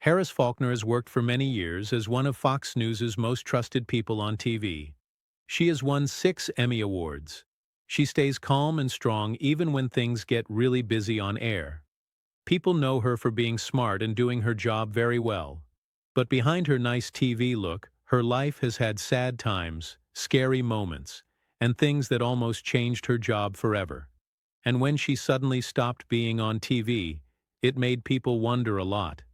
Harris Faulkner has worked for many years as one of Fox News's most trusted people on TV. She has won 6 Emmy Awards. She stays calm and strong even when things get really busy on air. People know her for being smart and doing her job very well. But behind her nice TV look, her life has had sad times, scary moments, and things that almost changed her job forever. And when she suddenly stopped being on TV, it made people wonder a lot.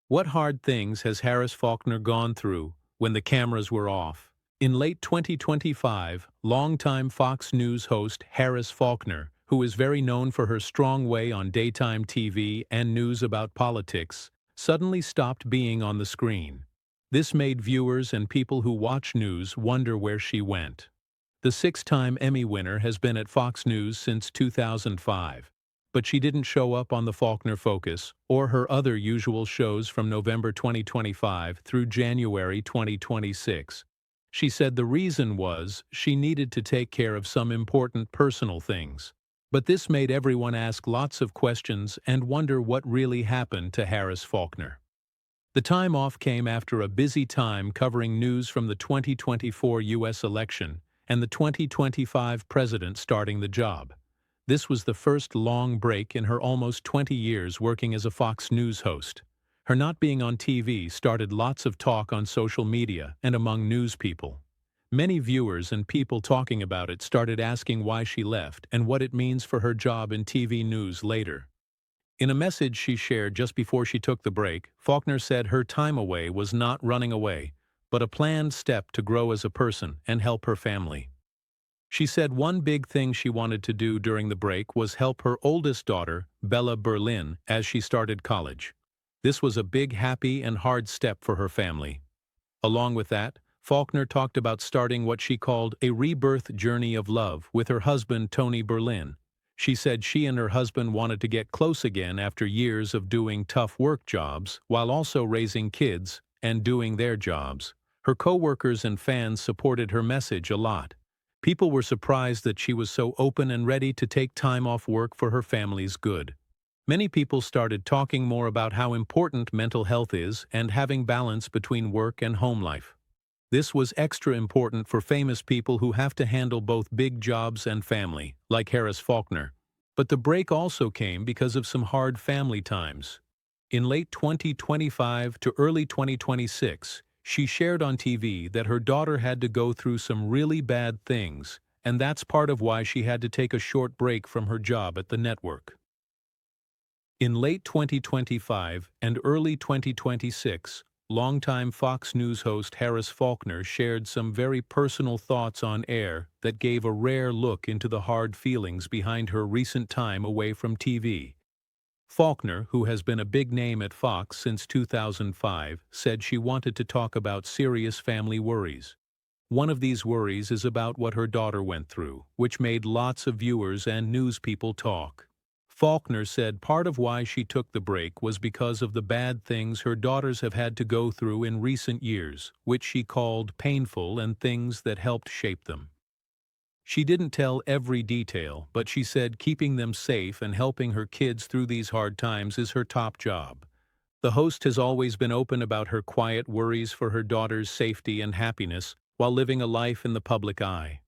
What hard things has Harris Faulkner gone through when the cameras were off? In late 2025, longtime Fox News host Harris Faulkner, who is very known for her strong way on daytime TV and news about politics, suddenly stopped being on the screen. This made viewers and people who watch news wonder where she went. The 6-time Emmy winner has been at Fox News since 2005. But she didn't show up on the Faulkner Focus or her other usual shows from November 2025 through January 2026. She said the reason was she needed to take care of some important personal things. But this made everyone ask lots of questions and wonder what really happened to Harris Faulkner. The time off came after a busy time covering news from the 2024 U.S. election and the 2025 president starting the job. This was the first long break in her almost 20 years working as a Fox News host. Her not being on TV started lots of talk on social media and among news people. Many viewers and people talking about it started asking why she left and what it means for her job in TV news later. In a message she shared just before she took the break, Faulkner said her time away was not running away, but a planned step to grow as a person and help her family. She said one big thing she wanted to do during the break was help her oldest daughter, Bella Berlin, as she started college. This was a big, happy, and hard step for her family. Along with that, Faulkner talked about starting what she called a rebirth journey of love with her husband, Tony Berlin. She said she and her husband wanted to get close again after years of doing tough work jobs while also raising kids and doing their jobs. Her co-workers and fans supported her message a lot. People were surprised that she was so open and ready to take time off work for her family's good. Many people started talking more about how important mental health is and having balance between work and home life. This was extra important for famous people who have to handle both big jobs and family, like Harris Faulkner. But the break also came because of some hard family times. In late 2025 to early 2026, she shared on TV that her daughter had to go through some really bad things, and that's part of why she had to take a short break from her job at the network. In late 2025 and early 2026, longtime Fox News host Harris Faulkner shared some very personal thoughts on air that gave a rare look into the hard feelings behind her recent time away from TV. Faulkner, who has been a big name at Fox since 2005, said she wanted to talk about serious family worries. One of these worries is about what her daughter went through, which made lots of viewers and news people talk. Faulkner said part of why she took the break was because of the bad things her daughters have had to go through in recent years, which she called painful and things that helped shape them. She didn't tell every detail, but she said keeping them safe and helping her kids through these hard times is her top job. The host has always been open about her quiet worries for her daughter's safety and happiness while living a life in the public eye.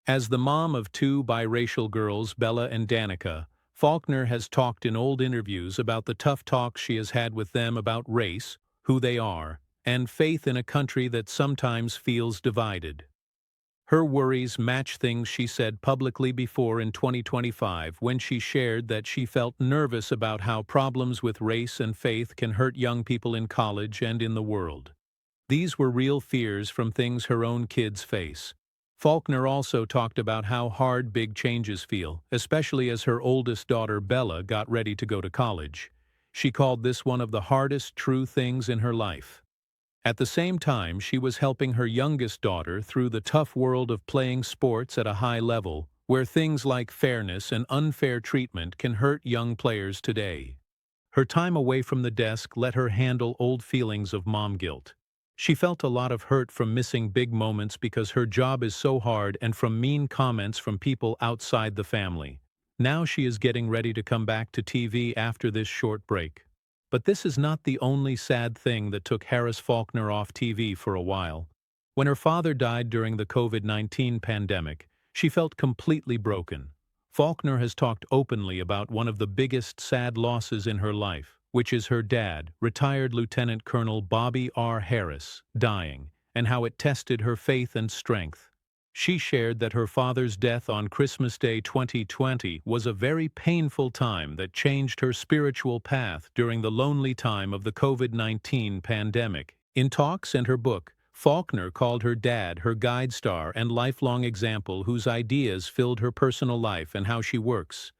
As the mom of 2 biracial girls, Bella and Danica, Faulkner has talked in old interviews about the tough talks she has had with them about race, who they are, and faith in a country that sometimes feels divided. Her worries match things she said publicly before in 2025 when she shared that she felt nervous about how problems with race and faith can hurt young people in college and in the world. These were real fears from things her own kids face. Faulkner also talked about how hard big changes feel, especially as her oldest daughter Bella got ready to go to college. She called this one of the hardest true things in her life. At the same time, she was helping her youngest daughter through the tough world of playing sports at a high level, where things like fairness and unfair treatment can hurt young players today. Her time away from the desk let her handle old feelings of mom guilt. She felt a lot of hurt from missing big moments because her job is so hard and from mean comments from people outside the family. Now she is getting ready to come back to TV after this short break. But this is not the only sad thing that took Harris Faulkner off TV for a while. When her father died during the COVID-19 pandemic, she felt completely broken. Faulkner has talked openly about one of the biggest sad losses in her life, which is her dad, retired Lieutenant Colonel Bobby R. Harris, dying, and how it tested her faith and strength. She shared that her father's death on Christmas Day 2020 was a very painful time that changed her spiritual path during the lonely time of the COVID-19 pandemic. In talks and her book, Faulkner called her dad her guide star and lifelong example whose ideas filled her personal life and how she works.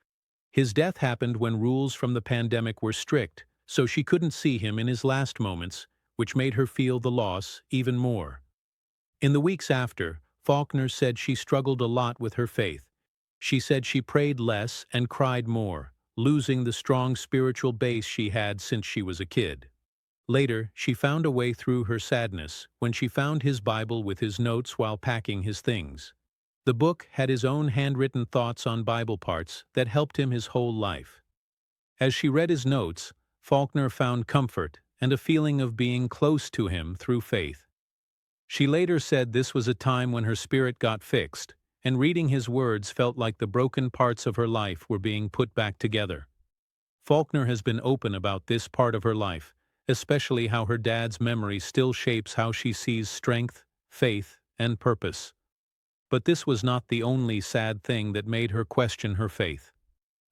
His death happened when rules from the pandemic were strict, so she couldn't see him in his last moments, which made her feel the loss even more. In the weeks after, Faulkner said she struggled a lot with her faith. She said she prayed less and cried more, losing the strong spiritual base she had since she was a kid. Later, she found a way through her sadness when she found his Bible with his notes while packing his things. The book had his own handwritten thoughts on Bible parts that helped him his whole life. As she read his notes, Faulkner found comfort and a feeling of being close to him through faith. She later said this was a time when her spirit got fixed, and reading his words felt like the broken parts of her life were being put back together. Faulkner has been open about this part of her life, especially how her dad's memory still shapes how she sees strength, faith, and purpose. But this was not the only sad thing that made her question her faith.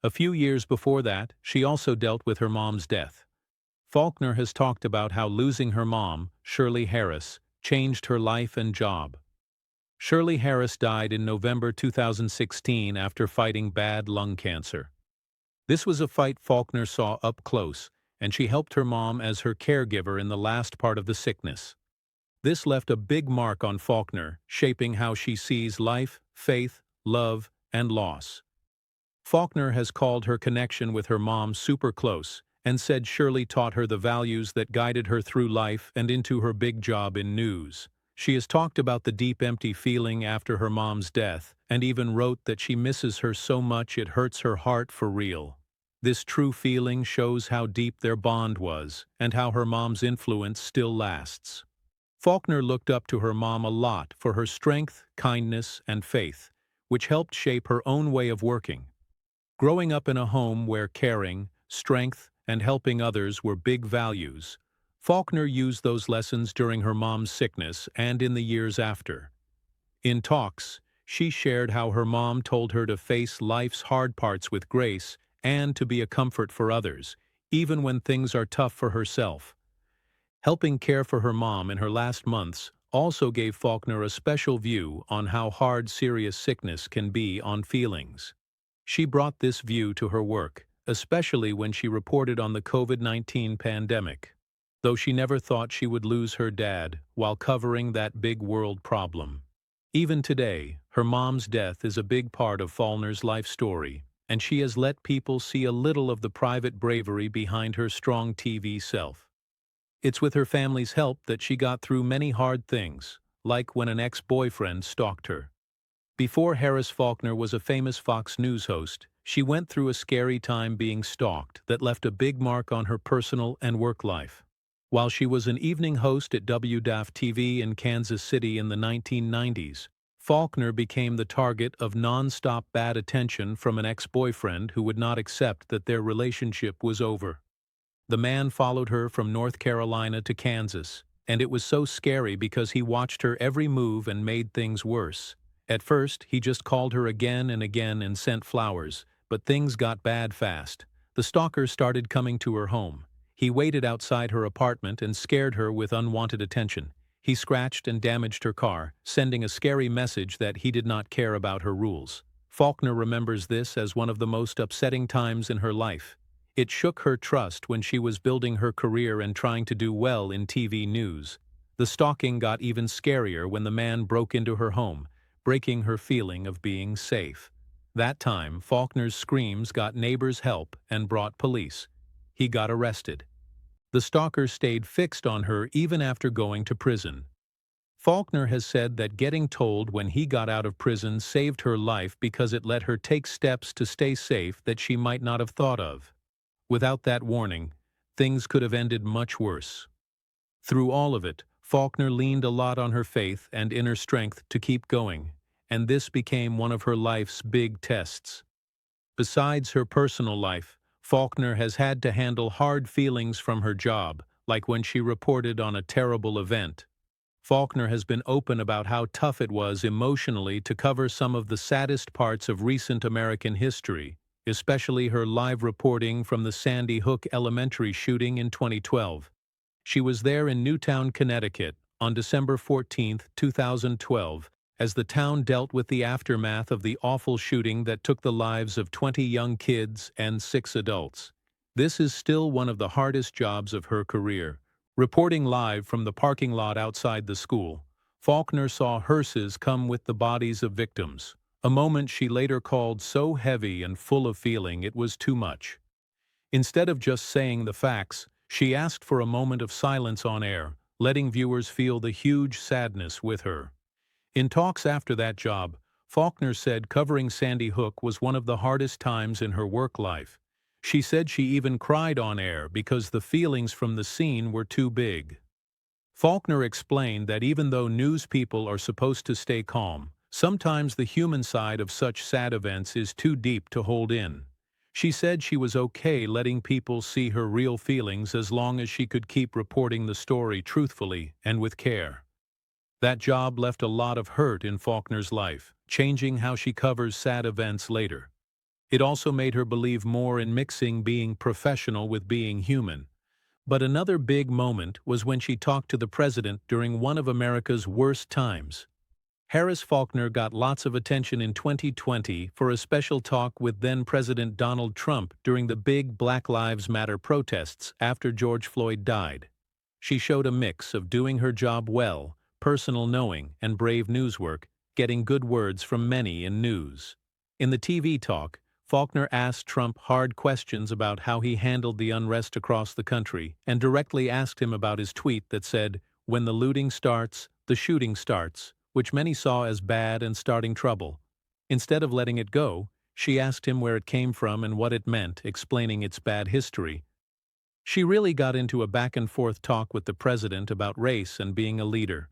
A few years before that, she also dealt with her mom's death. Faulkner has talked about how losing her mom, Shirley Harris, changed her life and job. Shirley Harris died in November 2016 after fighting bad lung cancer. This was a fight Faulkner saw up close, and she helped her mom as her caregiver in the last part of the sickness. This left a big mark on Faulkner, shaping how she sees life, faith, love, and loss. Faulkner has called her connection with her mom super close, and said Shirley taught her the values that guided her through life and into her big job in news. She has talked about the deep empty feeling after her mom's death, and even wrote that she misses her so much it hurts her heart for real. This true feeling shows how deep their bond was, and how her mom's influence still lasts. Faulkner looked up to her mom a lot for her strength, kindness, and faith, which helped shape her own way of working. Growing up in a home where caring, strength, and helping others were big values, Faulkner used those lessons during her mom's sickness and in the years after. In talks, she shared how her mom told her to face life's hard parts with grace and to be a comfort for others, even when things are tough for herself. Helping care for her mom in her last months also gave Faulkner a special view on how hard serious sickness can be on feelings. She brought this view to her work, especially when she reported on the COVID-19 pandemic, though she never thought she would lose her dad while covering that big world problem. Even today, her mom's death is a big part of Faulkner's life story, and she has let people see a little of the private bravery behind her strong TV self. It's with her family's help that she got through many hard things, like when an ex-boyfriend stalked her. Before Harris Faulkner was a famous Fox News host, she went through a scary time being stalked that left a big mark on her personal and work life. While she was an evening host at WDAF-TV in Kansas City in the 1990s, Faulkner became the target of non-stop bad attention from an ex-boyfriend who would not accept that their relationship was over. The man followed her from North Carolina to Kansas, and it was so scary because he watched her every move and made things worse. At first, he just called her again and again and sent flowers, but things got bad fast. The stalker started coming to her home. He waited outside her apartment and scared her with unwanted attention. He scratched and damaged her car, sending a scary message that he did not care about her rules. Faulkner remembers this as one of the most upsetting times in her life. It shook her trust when she was building her career and trying to do well in TV news. The stalking got even scarier when the man broke into her home, breaking her feeling of being safe. That time, Faulkner's screams got neighbors' help and brought police. He got arrested. The stalker stayed fixed on her even after going to prison. Faulkner has said that getting told when he got out of prison saved her life because it let her take steps to stay safe that she might not have thought of. Without that warning, things could have ended much worse. Through all of it, Faulkner leaned a lot on her faith and inner strength to keep going, and this became one of her life's big tests. Besides her personal life, Faulkner has had to handle hard feelings from her job, like when she reported on a terrible event. Faulkner has been open about how tough it was emotionally to cover some of the saddest parts of recent American history, especially her live reporting from the Sandy Hook Elementary shooting in 2012. She was there in Newtown, Connecticut, on December 14, 2012, as the town dealt with the aftermath of the awful shooting that took the lives of 20 young kids and 6 adults. This is still one of the hardest jobs of her career. Reporting live from the parking lot outside the school, Faulkner saw hearses come with the bodies of victims, a moment she later called so heavy and full of feeling it was too much. Instead of just saying the facts, she asked for a moment of silence on air, letting viewers feel the huge sadness with her. In talks after that job, Faulkner said covering Sandy Hook was one of the hardest times in her work life. She said she even cried on air because the feelings from the scene were too big. Faulkner explained that even though news people are supposed to stay calm, sometimes the human side of such sad events is too deep to hold in. She said she was okay letting people see her real feelings as long as she could keep reporting the story truthfully and with care. That job left a lot of hurt in Faulkner's life, changing how she covers sad events later. It also made her believe more in mixing being professional with being human. But another big moment was when she talked to the president during one of America's worst times. Harris Faulkner got lots of attention in 2020 for a special talk with then-President Donald Trump during the big Black Lives Matter protests after George Floyd died. She showed a mix of doing her job well, personal knowing, and brave newswork, getting good words from many in news. In the TV talk, Faulkner asked Trump hard questions about how he handled the unrest across the country and directly asked him about his tweet that said, "When the looting starts, the shooting starts," which many saw as bad and starting trouble. Instead of letting it go, she asked him where it came from and what it meant, explaining its bad history. She really got into a back-and-forth talk with the president about race and being a leader.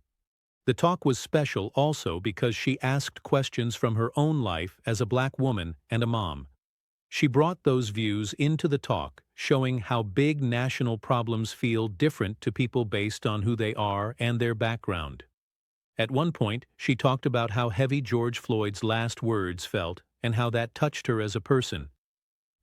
The talk was special also because she asked questions from her own life as a black woman and a mom. She brought those views into the talk, showing how big national problems feel different to people based on who they are and their background. At one point, she talked about how heavy George Floyd's last words felt and how that touched her as a person.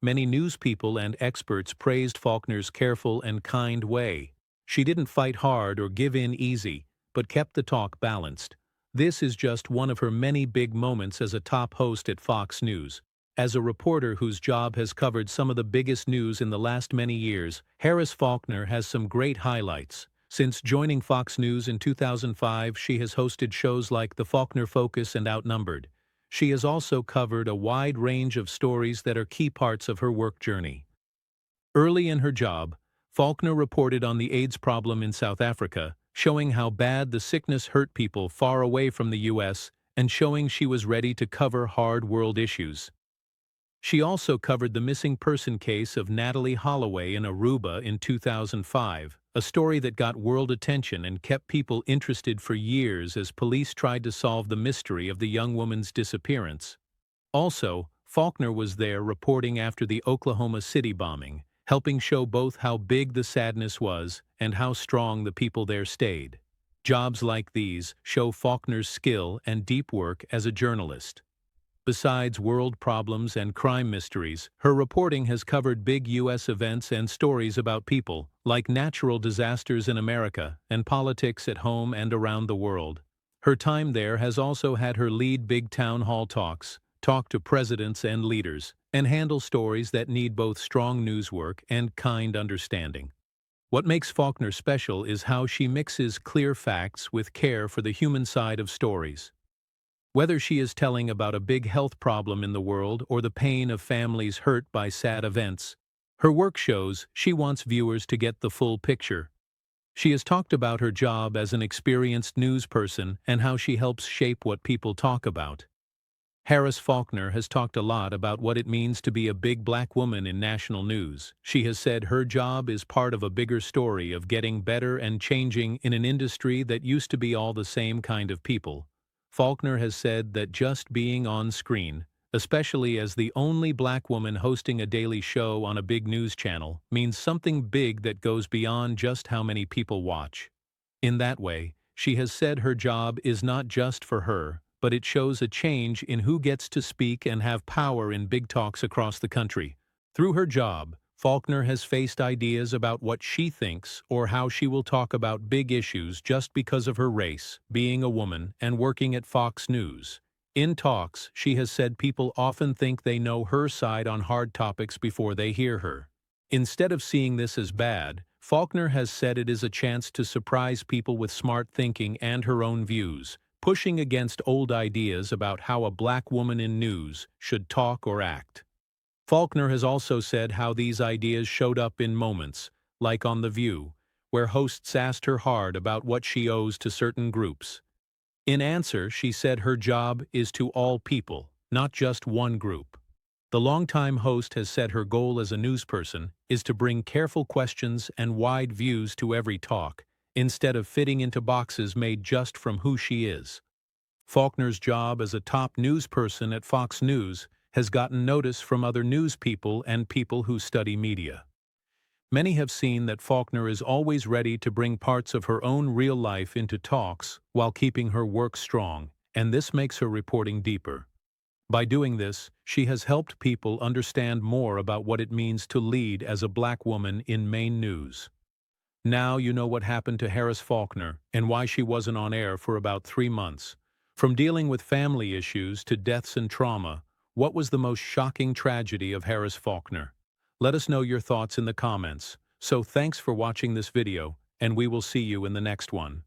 Many news people and experts praised Faulkner's careful and kind way. She didn't fight hard or give in easy, but kept the talk balanced. This is just one of her many big moments as a top host at Fox News. As a reporter whose job has covered some of the biggest news in the last many years, Harris Faulkner has some great highlights. Since joining Fox News in 2005, she has hosted shows like The Faulkner Focus and Outnumbered. She has also covered a wide range of stories that are key parts of her work journey. Early in her job, Faulkner reported on the AIDS problem in South Africa, showing how bad the sickness hurt people far away from the U.S. and showing she was ready to cover hard world issues. She also covered the missing person case of Natalie Holloway in Aruba in 2005, a story that got world attention and kept people interested for years as police tried to solve the mystery of the young woman's disappearance. Also, Faulkner was there reporting after the Oklahoma City bombing, helping show both how big the sadness was and how strong the people there stayed. Jobs like these show Faulkner's skill and deep work as a journalist. Besides world problems and crime mysteries, her reporting has covered big U.S. events and stories about people, like natural disasters in America and politics at home and around the world. Her time there has also had her lead big town hall talks, talk to presidents and leaders, and handle stories that need both strong newswork and kind understanding. What makes Faulkner special is how she mixes clear facts with care for the human side of stories. Whether she is telling about a big health problem in the world or the pain of families hurt by sad events, her work shows she wants viewers to get the full picture. She has talked about her job as an experienced news person and how she helps shape what people talk about. Harris Faulkner has talked a lot about what it means to be a big black woman in national news. She has said her job is part of a bigger story of getting better and changing in an industry that used to be all the same kind of people. Faulkner has said that just being on screen, especially as the only black woman hosting a daily show on a big news channel, means something big that goes beyond just how many people watch. In that way, she has said her job is not just for her, but it shows a change in who gets to speak and have power in big talks across the country. Through her job, Faulkner has faced ideas about what she thinks or how she will talk about big issues just because of her race, being a woman, and working at Fox News. In talks, she has said people often think they know her side on hard topics before they hear her. Instead of seeing this as bad, Faulkner has said it is a chance to surprise people with smart thinking and her own views, pushing against old ideas about how a black woman in news should talk or act. Faulkner has also said how these ideas showed up in moments, like on The View, where hosts asked her hard about what she owes to certain groups. In answer, she said her job is to all people, not just one group. The longtime host has said her goal as a newsperson is to bring careful questions and wide views to every talk, instead of fitting into boxes made just from who she is. Faulkner's job as a top news person at Fox News has gotten notice from other news people and people who study media. Many have seen that Faulkner is always ready to bring parts of her own real life into talks while keeping her work strong, and this makes her reporting deeper. By doing this, she has helped people understand more about what it means to lead as a black woman in main news. Now you know what happened to Harris Faulkner and why she wasn't on air for about 3 months. From dealing with family issues to deaths and trauma, what was the most shocking tragedy of Harris Faulkner? Let us know your thoughts in the comments. So thanks for watching this video, and we will see you in the next one.